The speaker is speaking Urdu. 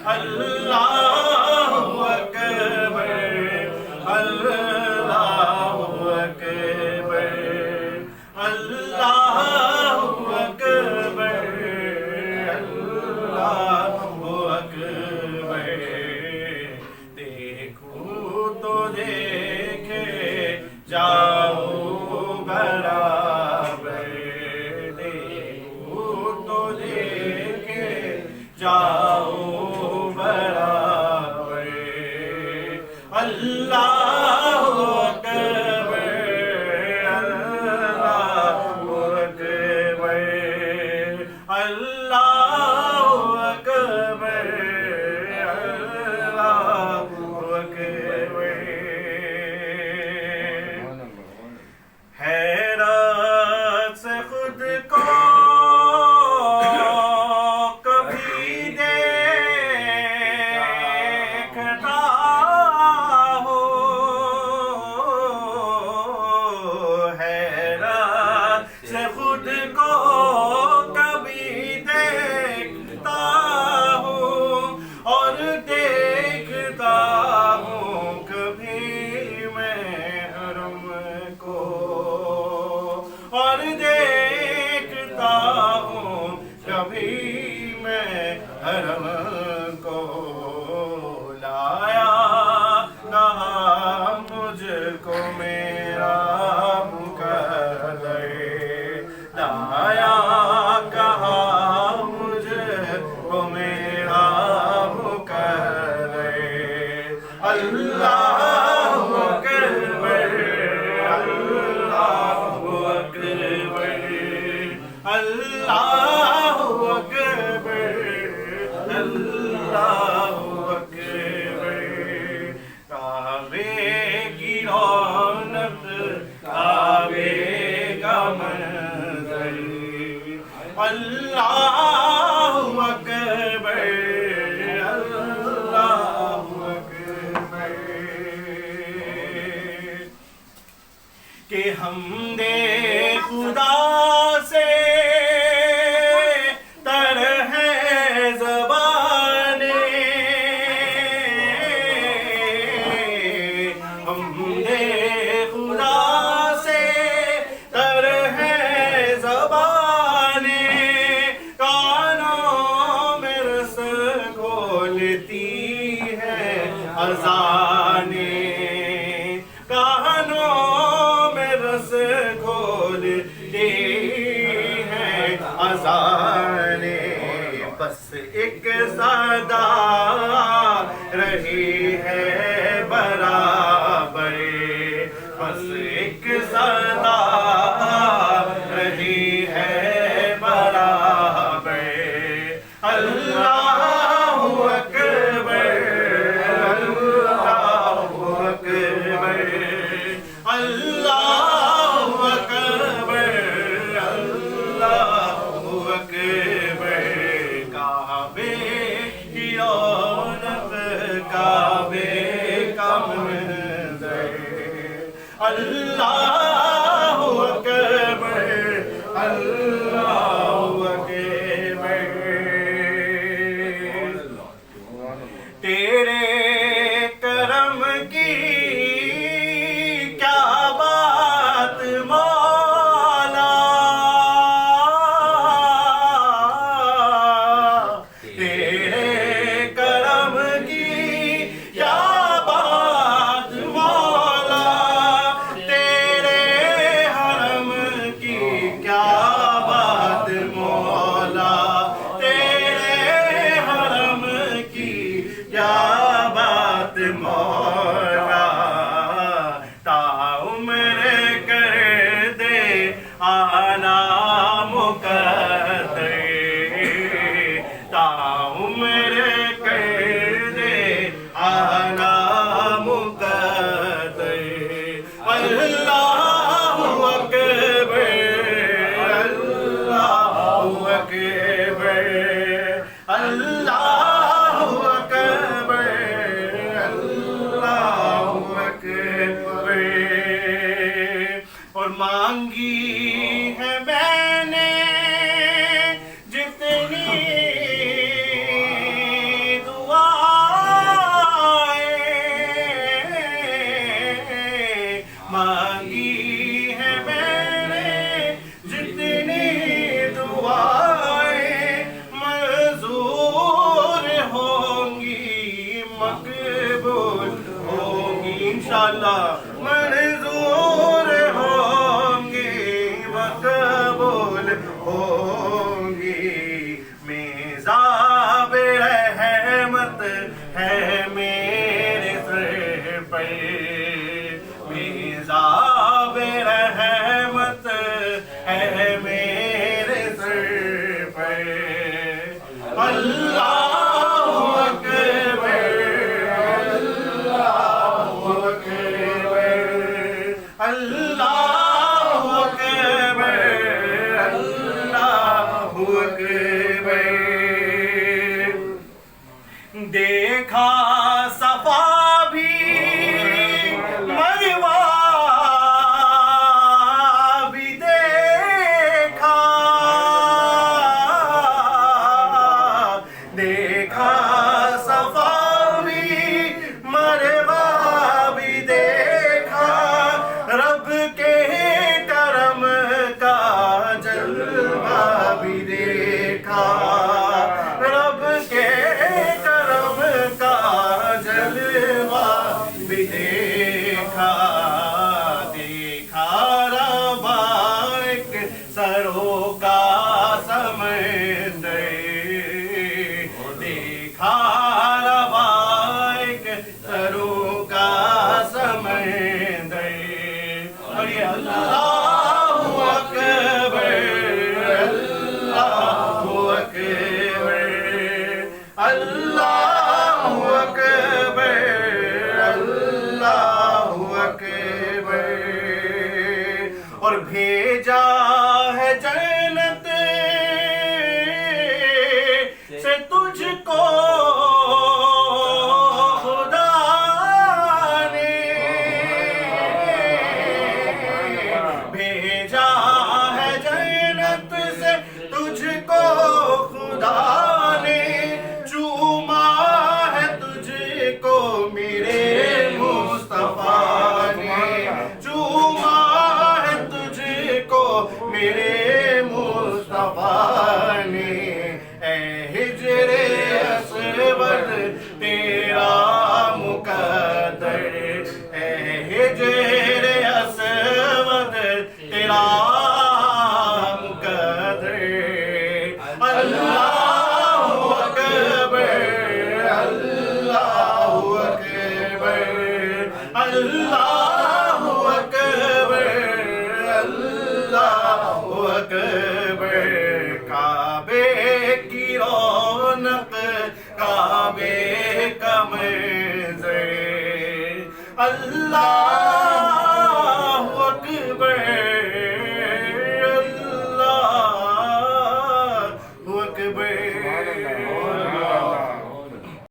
اللہ اکبر اللہ اکبر اللہ اکبر اللہ اکبر دیکھوں تو دیکھے جاؤ برابر دیکھوں تو دیکھے جاؤ برابر اللہ اکبر اللہ اکبر اللہ اکبر اللہ اکبر حیرت سے خود کو کبھی دیکھتا ہو حیرت سے خود کو کبھی دیکھتا ہوں اور دیکھتا ہوں کبھی میں حرم کو اور دیکھتا ہوں کبھی میں حرم کو لایا کہاں مجھ کو میرا مقدر لایا کہاں مجھ کو میرا مقدر اللہ اکبر اللہ اکبر اللہ اکبر اللہ اکبر کعبے کی رونق کعبے کا منظر اللہ اکبر اللہ اکبر کہ حمد خدا سے تر ہے زبانیں حمد خدا سے تر ہے زبانیں کانوں میں رس گھولتی ہے اذانیں کانوں میں رس گھولتی ہے اذانیں بس ایک صدا رہی ہے برابر بس ایک صدا رہی ہے برابر اللہ اکبر اللہ اکبر اللہ اکبر اللہ اکبر کعبے کی رونق کعبے کا منظر اللہ اکبر اللہ اکبر تیرے کرم کی کیا بات مولا تیرے کرم کی کیا بات مولا تیرے حرم کی کیا بات مولا تیرے حرم کی کیا بات مولا تا عمر کر دے آنا مقدر تا عمر کر دے آنا مقدر اللہ اکبر اللہ اکبر اللہ اکبر اللہ اکبر اور مانگی ہے میں نے جتنی دیکھا صفا بھی مروہ بھی دیکھا، دیکھا صفا بھی مروہ بھی دیکھا، رب کے کرم کا جلوہ بھی دیکھا، رب کے بھی دیکھا، دیکھا ربائک سروں کا سمندر، دیکھا ربائک سروں کا سمندر، اور یہ اللہ اکبر اللہ اکبر اللہ اکبر اللہ اکبر، اور بھیجا ہے جنت سے تجھ کو خدا نے، بھیجا ہے جنت سے تجھ کو خدا نے، چوما ہے تجھ کو میرے مصطفیٰ نے، چوما ہے تجھ کو میرے مصطفیٰ نے، اے ہجر اسود تیرا مقدر، اے ہجر اسود تیرا مقدر، اللہ اکبر اللہ اکبر اللہ اکبر اللہ اکبر، کعبے کی رونق کعبے کا منظر، اللہ اکبر